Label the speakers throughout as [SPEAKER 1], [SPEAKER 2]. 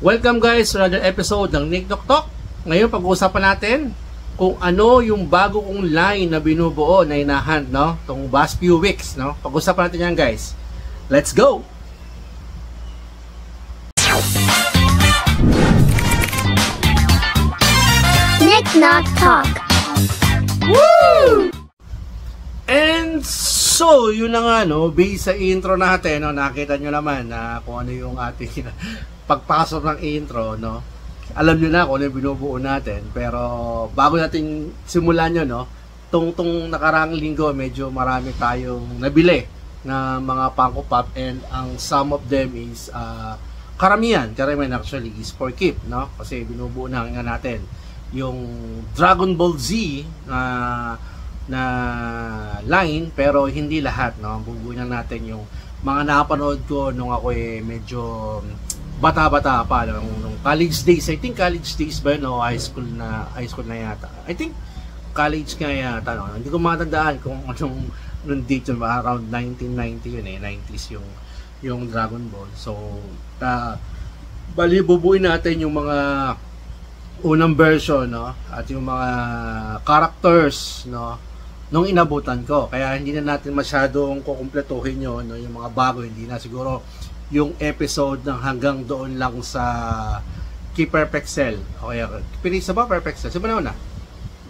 [SPEAKER 1] Welcome guys to another episode ng Nick Tok Tok. Ngayon pag-uusapan natin kung ano yung bago kong line na binubuo na inahunt, no? Itong past few weeks, no? Pag-uusapan natin yan guys. Let's go!
[SPEAKER 2] Nick Knock Talk.
[SPEAKER 1] Woo! And so, yun na nga, no? Based sa intro natin, no? Nakita nyo naman na kung ano yung ating pagpasok ng intro, no? Alam nyo na kung ano yung binubuo natin. Pero bago natin simulan nyo, no? Tong nakarang linggo, medyo marami tayong nabili na mga Funko Pop, and ang some of them is karamihan actually is for keep, no? Kasi binubuo na nga natin yung Dragon Ball Z na line, pero hindi lahat, no? Bubuo na natin yung mga napanood ko nung ako medyo bata-bata pa, nung college days. I think college days ba yun, o high school na yata. I think college nga yata, no? Hindi ko matandaan kung anong date yun, around 1990 yun 90s yung Dragon Ball. So bali bubuin natin yung mga unang version, no? At yung mga characters, no, nung inabutan ko. Kaya hindi na natin masyadong kukumpletuhin yun, no? Yung mga bago, hindi na siguro yung episode ng hanggang doon lang sa Key Perfect Cell. Okay, Pirisa ba Perfect Cell? Sino ba na?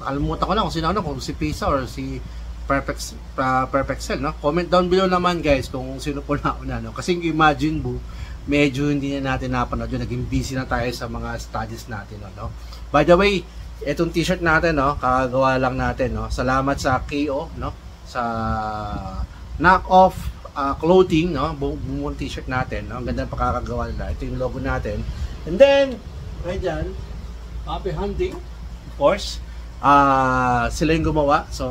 [SPEAKER 1] Nakalimutan ko na kung sino na, kung si Pisa or si Perfect Cell, no? Comment down below naman guys kung sino po na, no? Kasi imagine mo, medyo hindi na natin napanood yun, naging busy na tayo sa mga studies natin, no? By the way, itong t-shirt natin, no, kakagawa lang natin, no? Salamat sa KO, no, sa knock-off clothing, no, buong t-shirt natin, no? Ang ganda ng pakakagawa nila. Ito yung logo natin. And then right dyan, Happy Hunting, of course, sila yung gumawa. So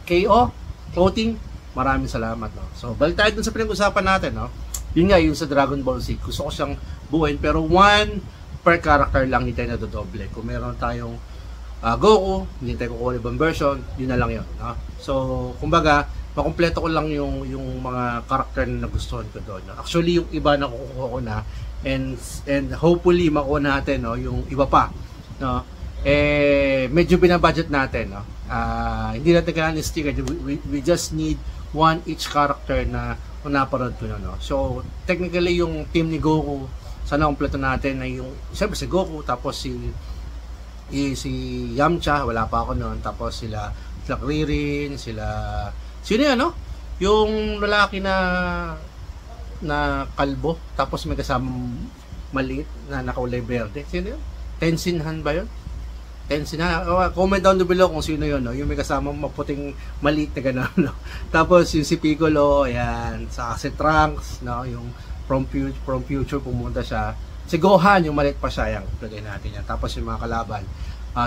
[SPEAKER 1] KO clothing, maraming salamat, no? So balik tayo dun sa pinag-usapan natin, no? Yun nga, yung sa Dragon Ball Z, gusto ko siyang buuin, pero one per character lang, hindi tayo nadodoble. Kung meron tayong Goku, hindi tayo kukuha ibang version, yun na lang yun, no? So kumbaga makumpleto ko lang yung mga character na nagustuhan ko doon, no? Actually yung iba nakukuha ko na, and hopefully makuha natin, no, yung iba pa, no? Medyo binabudget natin, no? Hindi natin kailangan sticker, we just need one each character na naparod ko na, no? So technically yung team ni Goku, sana kumpleto natin na yung siyempre si Goku, tapos si Yamcha, wala pa ako noon, tapos sila Kuririn, sino yan, no? Yung lalaki na kalbo, tapos may kasamang maliit na nakaulay berde. Sino yun? Tenzin Han ba yun? Tenzin Han. Comment down below kung sino yun, no? Yung may kasamang maputing maliit na gano'n, no? Tapos yung si Piccolo, ayan. Saka si Trunks, no? Yung from future pumunta siya. Si Gohan, yung maliit pa siya, yung lagay natin yan. Tapos yung mga kalaban,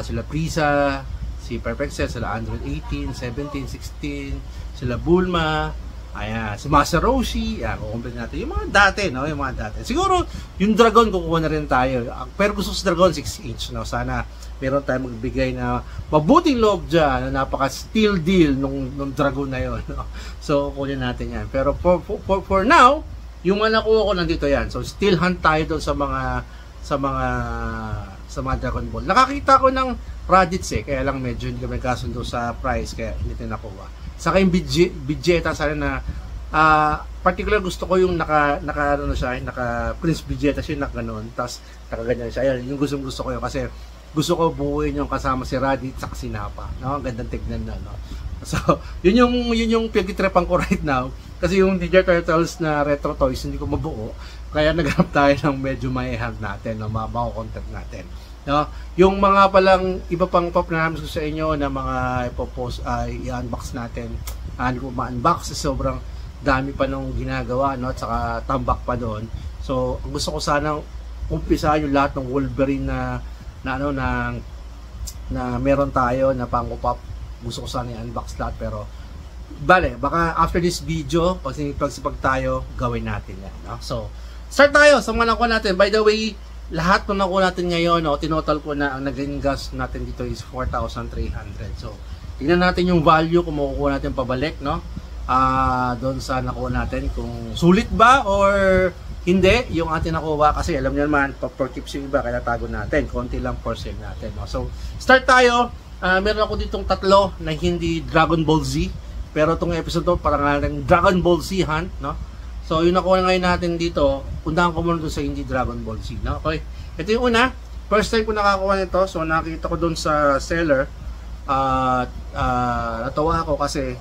[SPEAKER 1] sila Frieza, si Perfect Cell, sila Android 18, 17, 16, sila Bulma, ayan, si Master Roshi, ayan, kukumplit natin yung mga dati, no? Yung mga dati. Siguro, yung Dragon, kukuha na rin tayo. Pero gusto sa Dragon, 6-inch, no? Sana meron tayo magbigay na mabuting loob dyan, na napaka-steal deal nung Dragon na yun, no? So, kunin natin yan. Pero for now, yung mga nakuha ko nandito yan. So, still hunt tayo doon sa mga Dragon Ball. Nakakita ko ng Raditz, kaya lang medyo hindi kami kasundo sa price, kaya hindi natin nakuha. Saka yung Vegeta, sana na particular gusto ko yung naka Prince Vegeta siya, naka-ganon, tapos nakaganyan siya. Ayan, yung gusto ko yun, kasi gusto ko buuin yung kasama si Raditz at si Nappa, no? Gandang tignan na, no? So, yun yung pinag-tripan ko right now, kasi yung Ninja Turtles na retro toys hindi ko mabuo, kaya naghanap tayo ng medyo mai-hand natin, no? Mako-content natin, no? Yung mga palang iba pang pop na namin ko sa inyo na mga ipopost ay i-unbox natin. Hindi ko ma-unbox, sobrang dami pa nung ginagawa, no? At saka tambak pa doon. So gusto ko sanang umpisahan yung lahat ng Wolverine na meron tayo na Funko Pop. Gusto ko sana i-unbox lahat, pero baka after this video, pagsipag tayo, gawin natin yan, no? So start tayo sa mga nakuha natin. By the way, lahat ng nakuha natin ngayon, no, tinotal ko na, ang naging gas natin dito is 4,300. So tingnan natin yung value kung makukuha natin pabalik, no? Doon sa nakuha natin, kung sulit ba or Hindi, yung atin nakuha kasi alam niyo naman, for keeps yung iba, kaya tago natin. Konti lang for sale natin. No? So, start tayo. Meron ako ditong tatlo na hindi Dragon Ball Z. Pero itong episode to, parang nga ng Dragon Ball Z Hunt. No? So, yung nakuha ngayon natin dito, undahan ko muna doon sa hindi Dragon Ball Z. No? Okay, ito yung una. First time ko nakakuha nito. So, nakita ko doon sa seller. Natawa ako kasi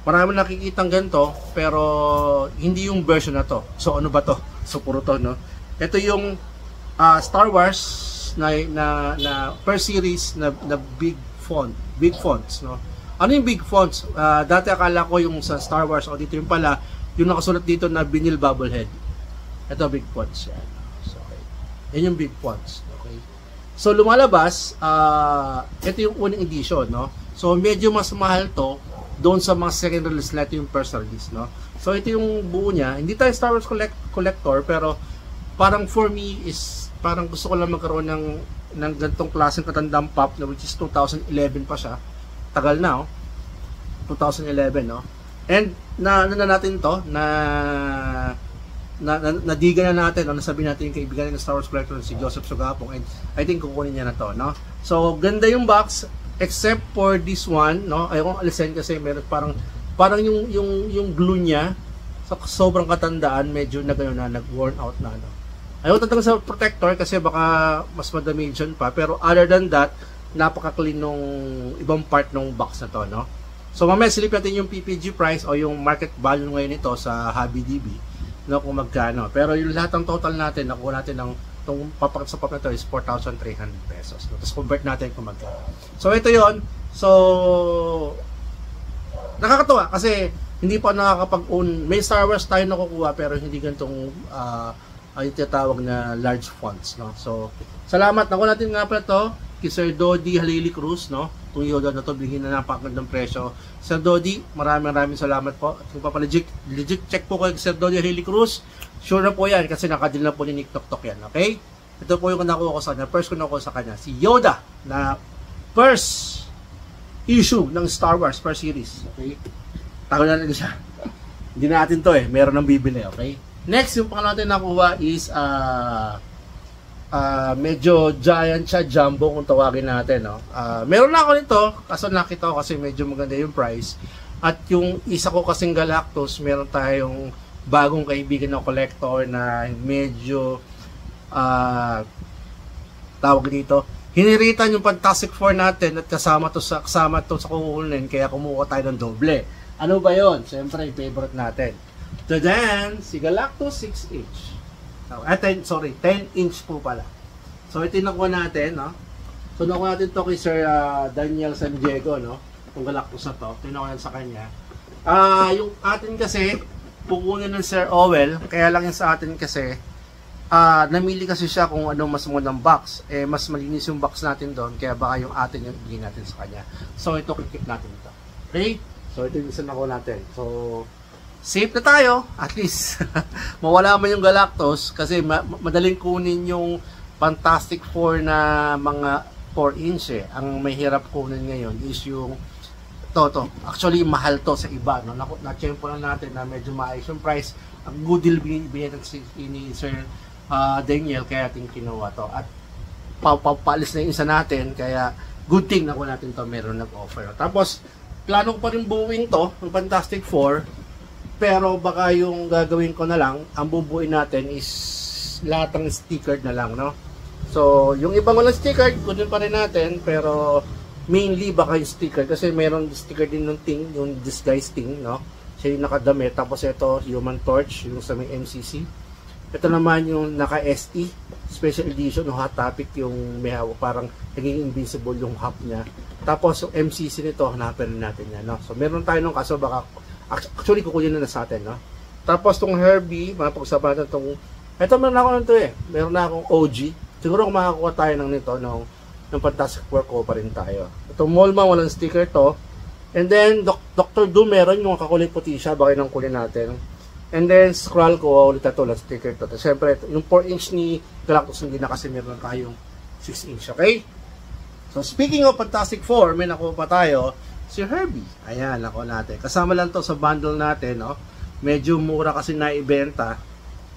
[SPEAKER 1] marami nakikitang ganito pero hindi yung version na to. So ano ba to? So puro to, no? Ito yung Star Wars na per series na big fonts, no? Ano yung big fonts? Dati akala ko yung sa Star Wars o dito yung pala yung nakasulat dito na vinyl bobblehead. Ito big fonts yan. So, okay. Yan yung big fonts. Okay. So lumalabas, ito yung unang edition, no? So medyo mas mahal to doon sa mga second release natin yung first release, no? So ito yung buo niya. Hindi tayo Star Wars collector pero parang for me is parang gusto ko lang magkaroon ng ganitong klaseng katandang pop na which is 2011 pa siya. Tagal na, oh. 2011, no? And na natin to nadigan na natin, nasabi natin yung kaibigan ng Star Wars collector si Joseph Sugapong, and I think kukunin niya na to, no? So ganda yung box except for this one, no? Ayoko alisin kasi meron parang yung glue niya sobrang katandaan, medyo na gano'n na nag-worn out na, no? Ayoko tatang sa protector kasi baka mas ma-damage pa, pero other than that, napaka-clean nung ibang part ng box na to, no? So mamaya silip natin yung PPG price o yung market value ngayon nito sa HabiDB, no, kung magkano. Pero yung lahat ng total natin, nakuha natin ng itong papakat sa pop na to is 4,300 pesos. No? Tapos convert natin kung magkano. So ito yon. So nakakatuwa kasi hindi pa nakakapag-own. May Star Wars tayo nakukuha pero hindi ganitong yung tinatawag na large fonts, no? So salamat. Nakuha natin nga pala to kay Sir Dodi Halili Cruz, no? Itong Yoda na to, bilhin na napakagandang presyo. Sir Dodi, maraming salamat po. At kung legit check po kay Sir Dodi Halili Cruz, sure na po yan kasi nakadil na po ni Nick Tok yan, okay? Ito po yung nakuha ko sa kanya. First ko nakuha sa kanya, si Yoda na first issue ng Star Wars per series, okay? Tago na rin siya. Hindi natin to meron nang bibili, okay? Next, yung pangalawa natin nakuha is medyo giant siya, jumbo kung tawagin natin, no? Meron na ako nito, kaso nakita ko kasi medyo maganda yung price. At yung isa ko kasing Galactus, meron tayong bagong kaibigan na collector na medyo tawag dito, hiniritan yung Fantastic Four natin at kasama to sa kukunin, kaya kumuha tayo ng doble. Ano ba yon? Siyempre, yung favorite natin. Then, si Galactus 6-inch. 10-inch po pala. So, ito yung nakuha natin, no? So, nakuha natin to kay Sir Daniel San Diego, no? Itong Galactus na to. Tinakuha sa kanya. Yung atin kasi, pukunin ng Sir Owel, kaya lang yung sa atin kasi, namili kasi siya kung ano mas magandang box. Mas malinis yung box natin doon, kaya baka yung atin yung ibigay natin sa kanya. So, ito, kikip natin ito. Okay? So, ito yung isa nakuha natin. So, safe na tayo, at least. Mawala man yung Galactus kasi madaling kunin yung Fantastic Four na mga 4-inch. Ang mahirap kunin ngayon is yung to. Actually, mahal to sa iba, no? Na-check po lang natin na medyo maayos yung price. Ang good deal binigyan ni Sir Daniel, kaya ating kinuha to. At papalis na yung isa natin, kaya good thing na kung natin to meron nag-offer. Tapos, plano ko pa rin buuin to, yung Fantastic Four. Pero baka yung gagawin ko na lang, ang bubuin natin is lahat ng stickered na lang, no? So, yung ibang walang stickered, kunin pa rin natin, pero mainly baka yung sticker kasi mayroon sticker din ng Ting, yung disguise Ting, no? Siya yung nakadamit, tapos ito Human Torch, yung sa may MCC. Ito naman yung naka-SE special edition, yung Hot Topic, yung may parang naging invisible yung hub niya. Tapos yung MCC nito, hanapin natin yan, no? So, meron tayo nung kaso baka actually kukunin na sa atin, no? Tapos tong Herbie, mapag-usapan natin tong ito, meron ako nito meron na akong OG. Siguro kung makakuha tayo ng nito ng Fantastic Four ko pa rin tayo. Itong Molma, walang sticker to. And then Dr. Doom, meron yung kakulay puti siya, bakit nang kunin natin. And then Skrull ko, ulit ito, walang sticker to. Siyempre, yung 4-inch ni Galactus hindi na kasi meron tayong 6-inch, okay? So speaking of Fantastic Four, may nakuha pa tayo si Herbie. Ayan, nakuha natin. Kasama lang to sa bundle natin, no? Medyo mura kasi naibenta.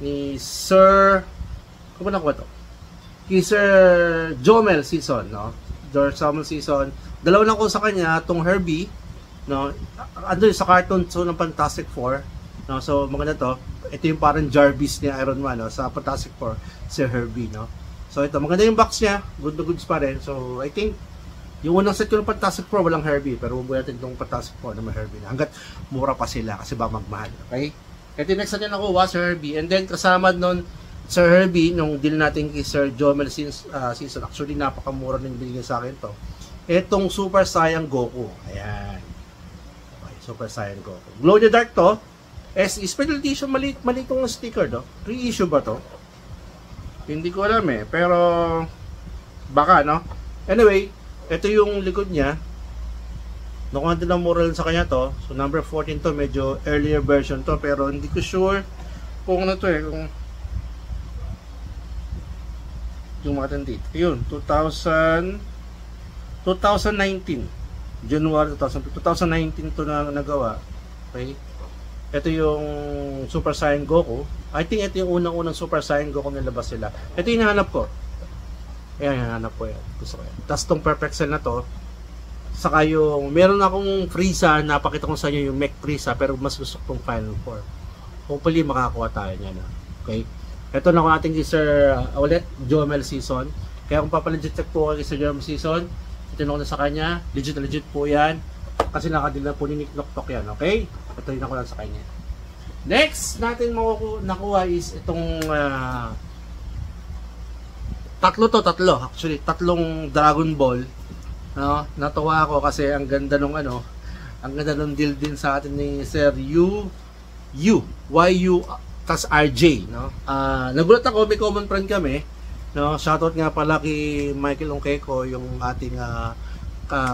[SPEAKER 1] ni Sir, kung ba nakuha to? Kay Sir Jomel Season, no? George Samuel Season. Dalawa lang ko sa kanya, tong Herbie, no? Ando sa cartoon so ng Fantastic Four, no? So maganda to. Ito yung parang Jarvis ni Iron Man, no? Sa Fantastic Four, si Herbie, no? So ito, maganda yung box niya, good na goods pa rin. So I think yung unang set ko ng Fantastic Four walang Herbie, pero bubuhay natin itong Fantastic Four na may Herbie na hanggat mura pa sila kasi ba magmahal, okay? Ito yung next natin nakuha, Sir Herbie, and then kasama nun Sir Herbie, nung deal natin kay Sir Jomel Season, actually napakamura nang binigyan sa akin to. Itong Super Saiyan Goku, ayan, okay, Super Saiyan Goku, Glow in the Dark to, special edition, maliit itong sticker, no? Pre-issue ba to? Hindi ko alam eh, pero baka, no? Anyway, ito yung likod niya. Nakuha din ng mura sa kanya to. So number 14 to, medyo earlier version to, pero hindi ko sure kung ano to eh, kung yung mga tandit. Yun, 2019 January 2019 to na nagawa. Okay? Ito yung Super Saiyan Goku. I think ito yung unang-unang Super Saiyan Goku nilabas sila. Ito yung hinahanap ko. Ayan, hinahanap ko yan. Gusto ko yan. Tapos tong Perfect Cell na to. Saka yung, meron akong Frieza, napakita ko sa inyo yung Mech Frieza, pero mas gusto ko tong Final Form. Hopefully makakuha tayo niyan. Okay? Ito na ko natin kay Sir ulit, Jomel Season. Kaya kung papalegit check po kay Sir Jomel Season, itinong na sa kanya. Legit po yan. Kasi nakadil na po ni Nick Noktok yan. Okay? Ito yung nakuha sa kanya. Next natin nakuha is itong tatlo. Actually, tatlong Dragon Ball. No? Natuwa ako kasi ang ganda nung ang ganda nung deal din sa atin ni Sir YU tas RJ, no? Nagulat ako, may common friend kami, no? Shoutout nga pala kay Michael Ongkeko, yung ating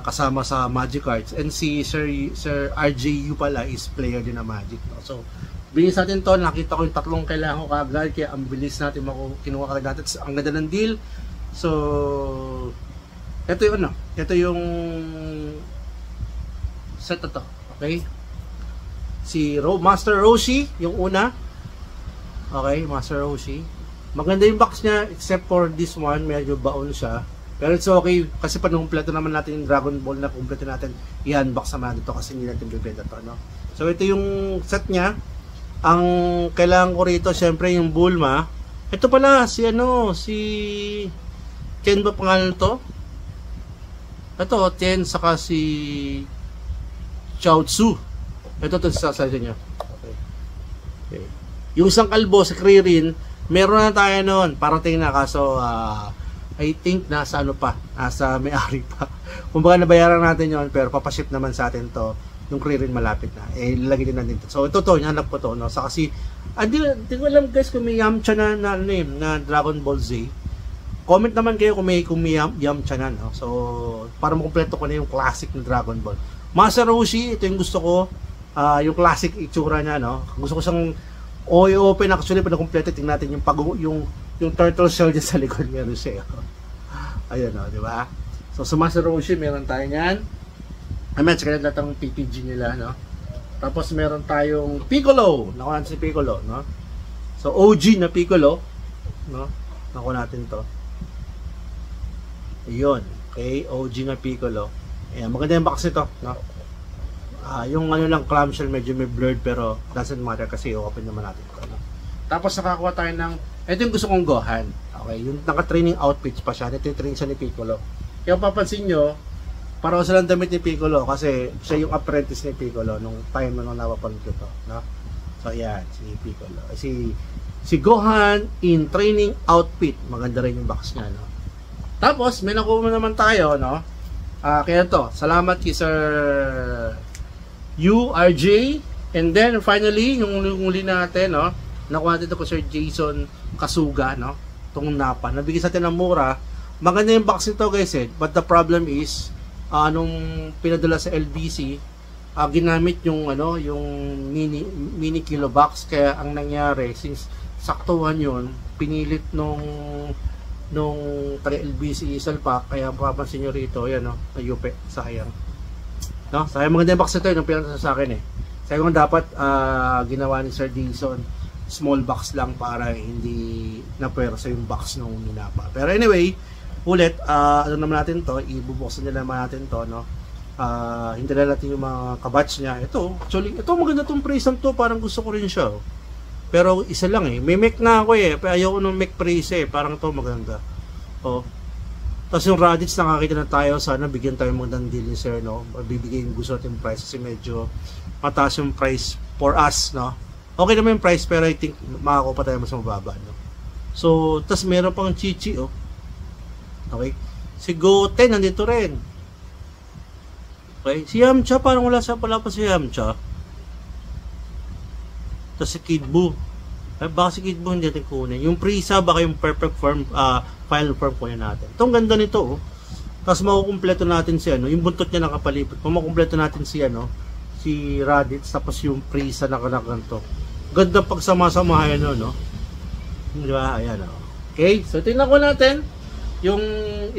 [SPEAKER 1] kasama sa Magic Cards, and si Sir RJU pala is player din na Magic, no? So binis natin to, nakita ko yung tatlong kailangan ko kagad, kaya ang bilis natin kinuha kagad natin. Ang ganda ng deal. So ito yung set na to, okay? Si Master Roshi yung una, okay? Master Roshi, maganda yung box niya except for this one, medyo baon siya. Pero it's okay, kasi pag kumpleto naman natin yung Dragon Ball na kumpleto natin, i-unbox naman dito kasi hindi natin bibenta to, no? So ito yung set niya. Ang kailangan ko rito, syempre yung Bulma. Ito pala, si Ken ba pangalan to? Ito, Ken, saka si Chaozu. Ito sa niya. Okay. Yung isang kalbo, si Kririn, meron na tayo noon. Parating na, kaso I think nasa nasa may-ari pa. Kumbaga nabayaran natin yon, pero papaship naman sa atin to. Yung Kririn malapit na. Lalagay din natin to. So ito hanap ko to, no? Sa kasi hindi ko alam guys kung may Yamcha na Dragon Ball Z. Comment naman kayo kung may Yamcha na, no? So para makumpleto ko na yung classic na Dragon Ball. Master Roshi, ito yung gusto ko. Yung classic itsura niya, no? Gusto ko siyang open actually pag nakumpleto, tingnan natin yung turtle shell dyan sa likod niya, siya. Ayun, no, di ba? So sa Master Roshi meron tayo niyan. Check natin lahat ng PPG nila, no? Tapos meron tayong Piccolo. Nakuha natin si Piccolo, no? So OG na Piccolo, no? Nakuha natin to. Ayun. Okay, OG na Piccolo. Ayan, maganda yung box nito, no? Yung lang clamshell medyo may blurred, pero doesn't matter kasi open naman natin ito, no? Tapos nakakuha tayo ng, ito yung gusto kong Gohan. Okay, yung naka-training outfits pa siya. Ito yung training siya ni Piccolo. Kaya papansin nyo, parang silang damit ni Piccolo kasi siya yung apprentice ni Piccolo nung time nung napapanood ko to, no? So ayan, si Piccolo. Si Gohan in training outfit. Maganda rin yung box niya, no? Tapos may nakuha naman tayo, no? Kaya to, salamat kay Sir URJ. And then finally, yung huli natin, no? Nakuha natin ito ko Sir Jason Kasuga, no? Itong Napa. Nabigay sa atin ng mura. Maganda yung box nito guys, but the problem is nung pinadala sa LBC, ginamit yung yung mini kilo box, kaya ang nangyari, since saktuhan yun, pinilit nung LBC Salpak, kaya mapapansin nyo rito, yan, no, ayupe, sayang, no? Sayang, maganda yung box nito, yung pinadala sa akin, sayang dapat ginawa ni Sir Jason small box lang para hindi napwersa yung box ng ninapa. Pero anyway, ulit, ano naman natin to, ibubuksan nila naman natin to, no? Hindi na natin yung mga kabatch niya. Ito, actually, ito maganda tong prison to, parang gusto ko rin siya. Oh. Pero isa lang may mech na ako pero ayaw ko ng mech prese parang to maganda. Oh. Tapos yung Raditz nakakita na tayo, sana bigyan tayo magandang deal ni sir, no? Bibigay yung gusto natin price kasi medyo mataas yung price for us, no? Okay naman yung price pero I think makakuha pa tayo mas mababa, no? So, tas meron pang Chichi, oh. Okay? Si Goten nandito rin. Okay? Si Yamcha, parang wala pa si Yamcha. Tas si Kid Buu. Baka si Kid Buu hindi natin kunin. Yung Frieza, baka yung perfect form, final form kunin natin. Itong ganda nito, oh. Tapos makukumpleto natin si yung buntot niya nakapalipot. Makukumpleto natin si si Raditz, tapos yung Frieza na ganito. Ganda pagsama-samahan no? Di ba? Ayan, oh. Okay, so tingnan ko natin yung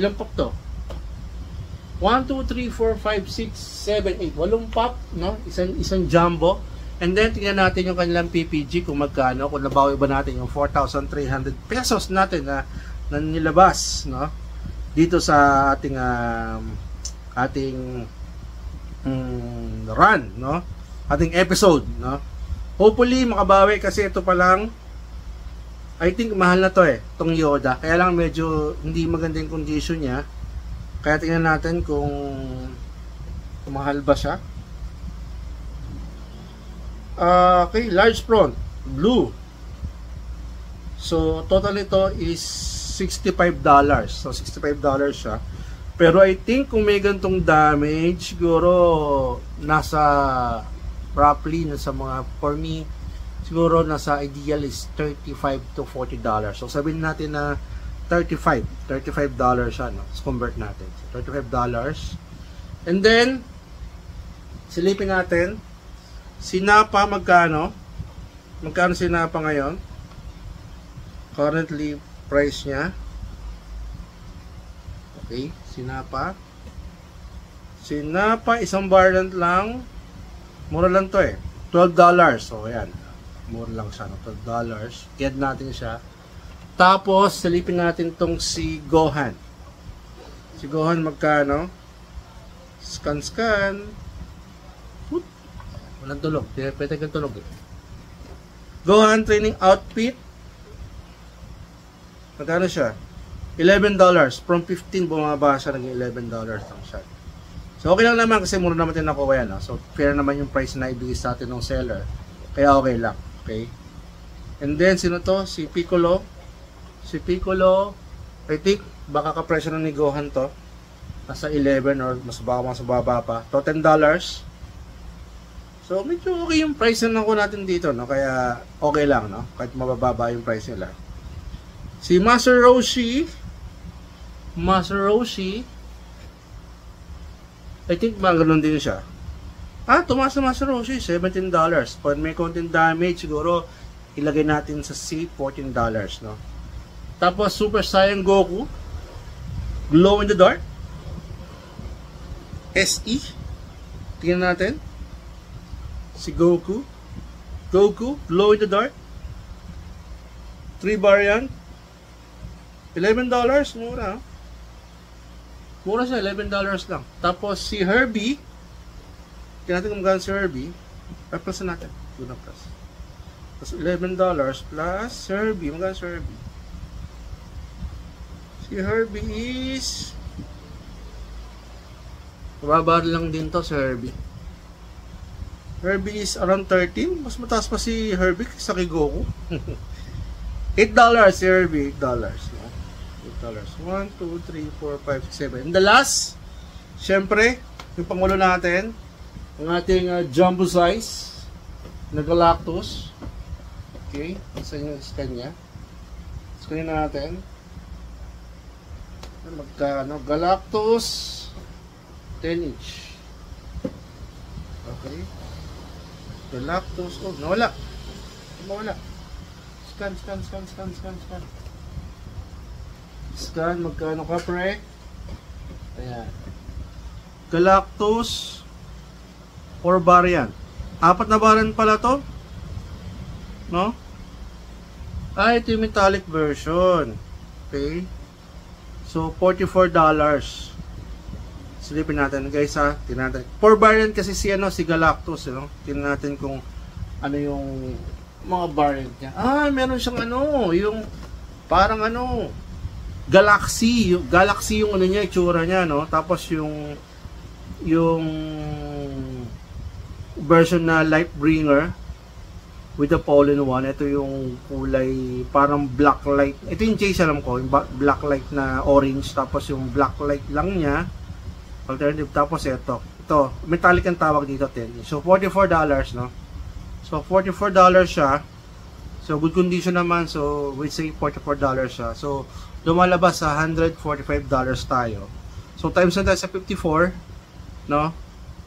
[SPEAKER 1] ilang pop to. 1, 2, 3, 4, 5, 6, 7, 8. 8 pop, no? Isang jumbo. And then, tingnan natin yung kanilang PPG kung magkano, kung nabawi ba natin yung 4,300 pesos natin na nilabas, no? Dito sa ating run, no? Ating episode, no? Hopefully, makabawi kasi ito pa lang, I think mahal na to itong Yoda. Kaya lang medyo hindi maganda yung condition niya. Kaya tingnan natin kung mahal ba siya. Okay, large front, blue. So, total ito is $65. So, $65 siya. Pero I think kung may gantong damage, siguro roughly nasa mga, for me, siguro nasa ideal is $35 to $40. So, sabihin natin na $35 siya, no? Let's convert natin. So, $35. And then, silipin natin, Sinapa magkano? Magkano Sinapa ngayon? Currently price niya. Okay, Sinapa. Sinapa isang variant lang. Mura lang to $12. So ayan. Mura lang siya, no? $12. I-add natin siya. Tapos silipin natin tong si Gohan. Si Gohan magkano? Scan. Walang tulog. Pwede kang tulog. Gohan training outfit. Magkano siya? $11. From 15 bumaba siya, naging $11 lang siya. So okay lang naman kasi mura naman din nakuha yan. So fair naman yung price na ibigay sa atin ng seller. Kaya okay lang. Okay. And then sino to? Si Piccolo. Si Piccolo, I think baka ka-presyo na ni Gohan to. Nasa 11 or mas baba pa. To $10. So, medyo okay yung price na nakuha natin dito, no? Kaya, okay lang, no? Kahit mabababa yung price nila. Si Master Roshi, I think ba ganun din siya. Tumaas na Master Roshi, $17. Pag may konting damage, siguro, ilagay natin sa C, $14, no? Tapos, Super Saiyan Goku, Glow in the Dark, SE, tingnan natin. Si Goku, Glow in the Dark, 3 variant, $11, mura. Mura siya, $11 lang. Tapos si Herbie, tingnan natin kung magkano si Herbie, plus na natin, doon na plus. Tapos $11 plus Herbie, magkano si Herbie? Si Herbie is, mababa lang din to si Herbie. Herbie is around 13. Mas mataas pa si Herbie sa kay Goku. $8 si Herbie. $8. No? $8. 1, 2, 3, 4, 5, 6, 7. And the last, syempre, yung pangulo natin, ang ating jumbo size na Galactus. Okay. Saan yung scan niya? Scan natin. Magkano? Galactus 10 inch. Okay. Galactus, nawala. Scan. Scan, magkano ka pre? Ayan. Galactus 4 variant. 4 na variant pala to. No? Ito yung metallic version. Okay. So, $44. Silipin natin guys ha. Tingnan natin. 4 variant kasi si Galactus. Tingnan natin kung ano yung mga variant niya. Meron siyang yung parang Galaxy. Galaxy yung niya, itsura niya, no? Tapos yung version na Lightbringer with the all-in-one. Ito yung kulay parang black light. Ito yung chase, alam ko, yung black light na orange, tapos yung black light lang niya alternative. Tapos ito metallic ang tawag dito, 10. So $44, no? So $44 siya. So good condition naman, so we say $44 siya. So lumalabas sa $145 tayo. So times na tayo sa 54, no?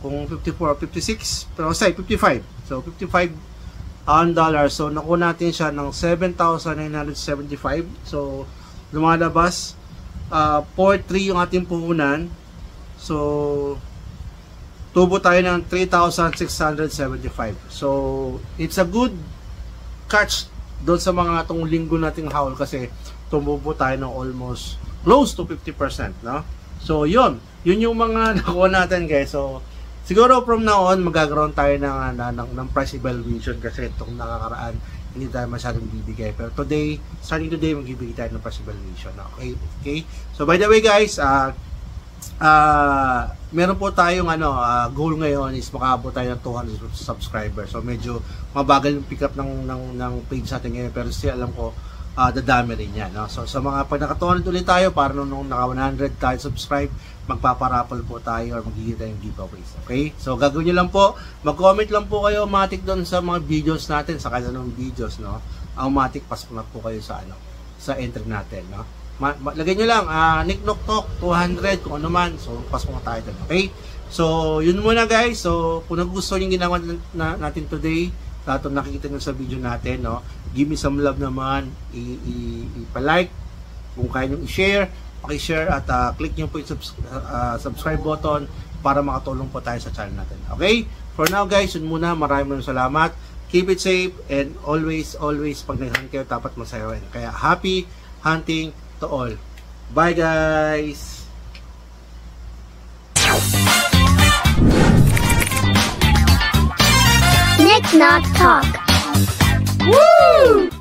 [SPEAKER 1] Kung 54, 56, pero say 55. So 55 dollars. So nakuha natin siya ng 7,975. So lumalabas 4.3 yung ating puhunan. So tubo tayo ng 3,675. So it's a good catch doon sa mga itong linggo nating haul kasi tumubo tayo ng almost close to 50%, no? So yun yung mga nakuha natin guys. So siguro from now on magkakaroon tayo ng price evaluation kasi itong nakakaraan hindi tayo masyadong bibigay. Pero today, starting today, magbibigay tayo ng price evaluation. Okay? So by the way guys, meron po tayong goal ngayon is makaabot tayo ng 200 subscribers. So medyo mabagal yung pick up ng page natin ngayon, pero still alam ko dadami rin yan, no? So sa mga pag naka 200 ulit tayo, para nung naka 100 tayo subscribe, magpaparapol po tayo or magiging tayong giveaways. Okay? So gagawin nyo lang po, mag-comment lang po kayo matik doon sa mga videos natin, sa kanilang videos, no? Automatic pasok na po kayo sa sa entry natin, no? Lagay nyo lang Nick Knock Talk 200 kung ano man. So pasok na tayo doon. Okay? So yun muna guys. So kung nagustuhan yung ginawa natin today, lahat ng nakikita nyo sa video natin, no? Give me some love naman, i-like, kung kaya nyo i-share, paki-share at click nyo po yung subscribe button para makatulong po tayo sa channel natin. Okay? For now guys, yun muna. Maraming salamat. Keep it safe and always pag nag-hunt kayo, dapat masayawan. Kaya happy hunting to all. Bye guys!
[SPEAKER 2] Nick Knock Talk. Woo!